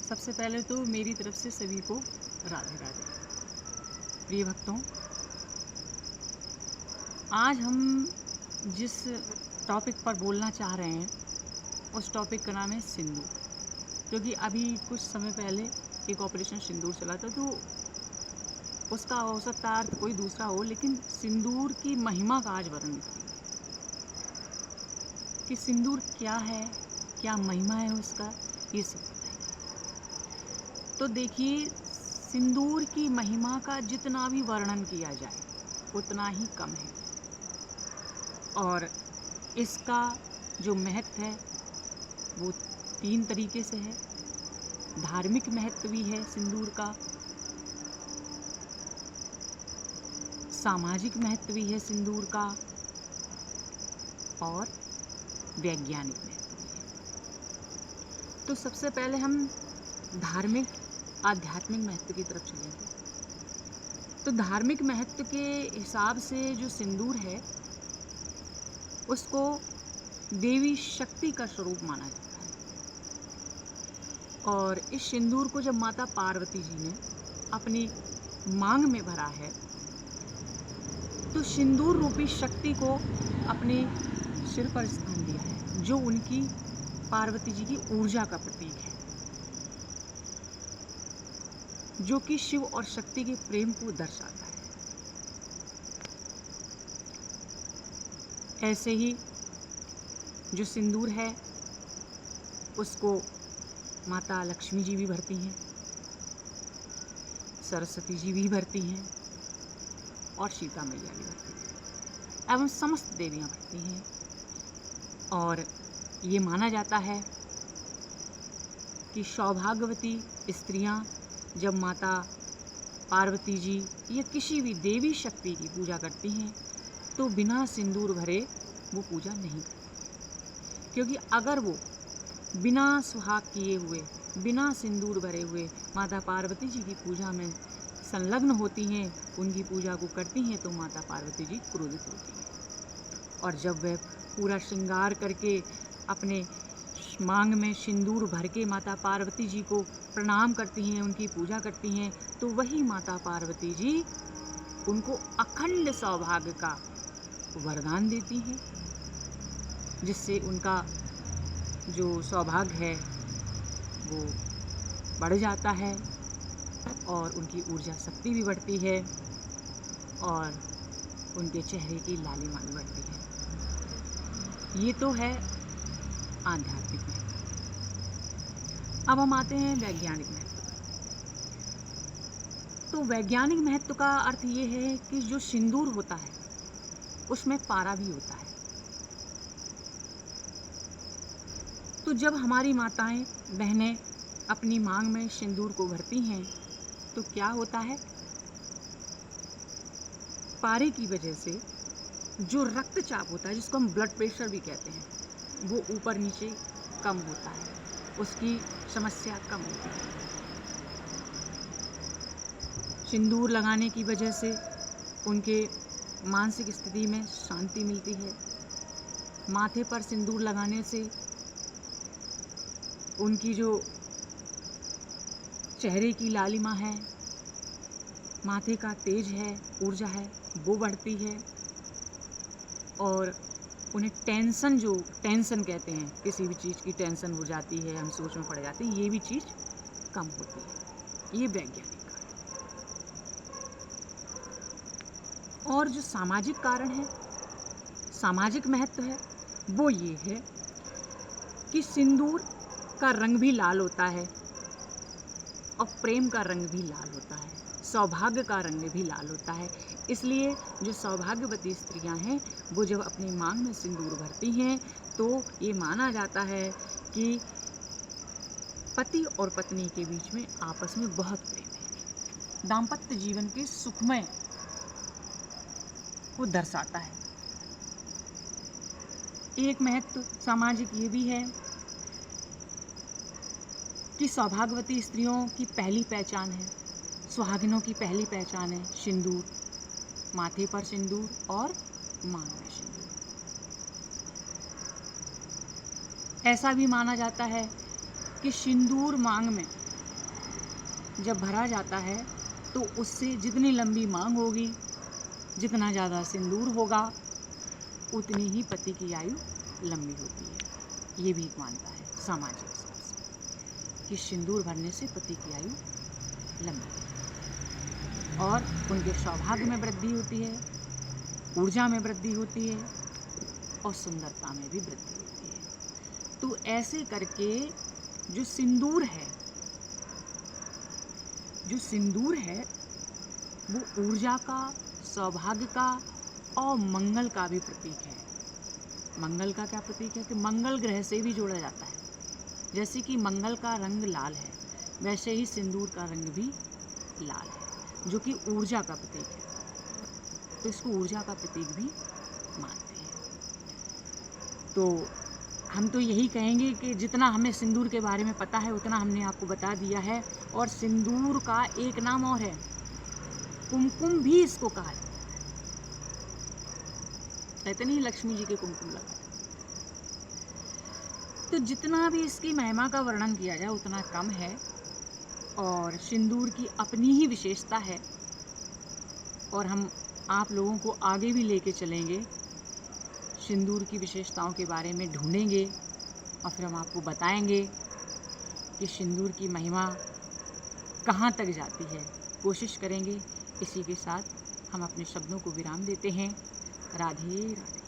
सबसे पहले तो मेरी तरफ से सभी को राधे राधे। प्रिय भक्तों, आज हम जिस टॉपिक पर बोलना चाह रहे हैं उस टॉपिक का नाम है सिंदूर। क्योंकि अभी कुछ समय पहले एक ऑपरेशन सिंदूर चला था, तो उसका हो सकता है अर्थ कोई दूसरा हो, लेकिन सिंदूर की महिमा का आज वर्णन करेंगे कि सिंदूर क्या है, क्या महिमा है उसका, ये सब बताएंगे। तो देखिए, सिंदूर की महिमा का जितना भी वर्णन किया जाए उतना ही कम है। और इसका जो महत्व है वो 3 तरीके से है। धार्मिक महत्व भी है सिंदूर का, सामाजिक महत्व भी है सिंदूर का, और वैज्ञानिक महत्व भी है। तो सबसे पहले हम धार्मिक आध्यात्मिक महत्व की तरफ चलेंगे। तो धार्मिक महत्व के हिसाब से जो सिंदूर है उसको देवी शक्ति का स्वरूप माना जाता है। और इस सिंदूर को जब माता पार्वती जी ने अपनी मांग में भरा है तो सिंदूर रूपी शक्ति को अपने सिर पर स्थान दिया है, जो उनकी पार्वती जी की ऊर्जा का प्रतीक है, जो कि शिव और शक्ति के प्रेम को दर्शाता है। ऐसे ही जो सिंदूर है उसको माता लक्ष्मी जी भी भरती हैं, सरस्वती जी भी भरती हैं और सीता मैया भी भरती हैं, एवं समस्त देवियां भरती हैं। और ये माना जाता है कि सौभाग्यवती स्त्रियां जब माता पार्वती जी या किसी भी देवी शक्ति की पूजा करती हैं तो बिना सिंदूर भरे वो पूजा नहीं करती। क्योंकि अगर वो बिना सुहाग किए हुए, बिना सिंदूर भरे हुए माता पार्वती जी की पूजा में संलग्न होती हैं, उनकी पूजा को करती हैं, तो माता पार्वती जी क्रोधित होती हैं। और जब वह पूरा श्रृंगार करके अपने मांग में सिंदूर भर के माता पार्वती जी को प्रणाम करती हैं, उनकी पूजा करती हैं, तो वही माता पार्वती जी उनको अखंड सौभाग्य का वरदान देती हैं, जिससे उनका जो सौभाग्य है वो बढ़ जाता है और उनकी ऊर्जा शक्ति भी बढ़ती है और उनके चेहरे की लालिमा भी बढ़ती है। ये तो है आध्यात्मिक महत्व। अब हम आते हैं वैज्ञानिक महत्व पर। तो वैज्ञानिक महत्व का अर्थ ये है कि जो सिंदूर होता है उसमें पारा भी होता है। तो जब हमारी माताएं बहनें अपनी मांग में सिंदूर को भरती हैं तो क्या होता है, पारे की वजह से जो रक्तचाप होता है, जिसको हम ब्लड प्रेशर भी कहते हैं, वो ऊपर नीचे कम होता है, उसकी समस्या कम होती है। सिंदूर लगाने की वजह से उनके मानसिक स्थिति में शांति मिलती है। माथे पर सिंदूर लगाने से उनकी जो चेहरे की लालिमा है, माथे का तेज है, ऊर्जा है, वो बढ़ती है। और उन्हें टेंशन कहते हैं, किसी भी चीज़ की टेंशन हो जाती है, हम सोच में पड़ जाते हैं, ये भी चीज़ कम होती है। ये वैज्ञानिक कारण। और जो सामाजिक कारण है, सामाजिक महत्व है, वो ये है कि सिंदूर का रंग भी लाल होता है और प्रेम का रंग भी लाल होता है, सौभाग्य का रंग भी लाल होता है। इसलिए जो सौभाग्यवती स्त्रियां हैं वो जब अपनी मांग में सिंदूर भरती हैं तो ये माना जाता है कि पति और पत्नी के बीच में आपस में बहुत प्रेम है, दाम्पत्य जीवन के सुखमय को दर्शाता है। एक महत्व सामाजिक ये भी है कि सौभाग्यवती स्त्रियों की पहली पहचान है, सुहागिनों की पहली पहचान है सिंदूर, माथे पर सिंदूर और मांग में सिंदूर। ऐसा भी माना जाता है कि सिंदूर मांग में जब भरा जाता है तो उससे जितनी लंबी मांग होगी, जितना ज़्यादा सिंदूर होगा, उतनी ही पति की आयु लंबी होती है। ये भी एक मानता है सामाजिक हिसाब से कि सिंदूर भरने से पति की आयु लंबी होती है और उनके सौभाग्य में वृद्धि होती है, ऊर्जा में वृद्धि होती है और सुंदरता में भी वृद्धि होती है। तो ऐसे करके जो सिंदूर है वो ऊर्जा का, सौभाग्य का और मंगल का भी प्रतीक है। मंगल का क्या प्रतीक है कि मंगल ग्रह से भी जोड़ा जाता है। जैसे कि मंगल का रंग लाल है, वैसे ही सिंदूर का रंग भी लाल है, जो कि ऊर्जा का प्रतीक है। तो इसको ऊर्जा का प्रतीक भी मानते हैं। तो हम तो यही कहेंगे कि जितना हमें सिंदूर के बारे में पता है उतना हमने आपको बता दिया है। और सिंदूर का एक नाम और है, कुमकुम भी इसको कहा जाता है। कहते नहीं लक्ष्मी जी के कुमकुम लगा। तो जितना भी इसकी महिमा का वर्णन किया जाए उतना कम है। और सिंदूर की अपनी ही विशेषता है और हम आप लोगों को आगे भी लेके चलेंगे, सिंदूर की विशेषताओं के बारे में ढूंढेंगे और फिर हम आपको बताएंगे कि सिंदूर की महिमा कहाँ तक जाती है। कोशिश करेंगे। इसी के साथ हम अपने शब्दों को विराम देते हैं। राधे राधे।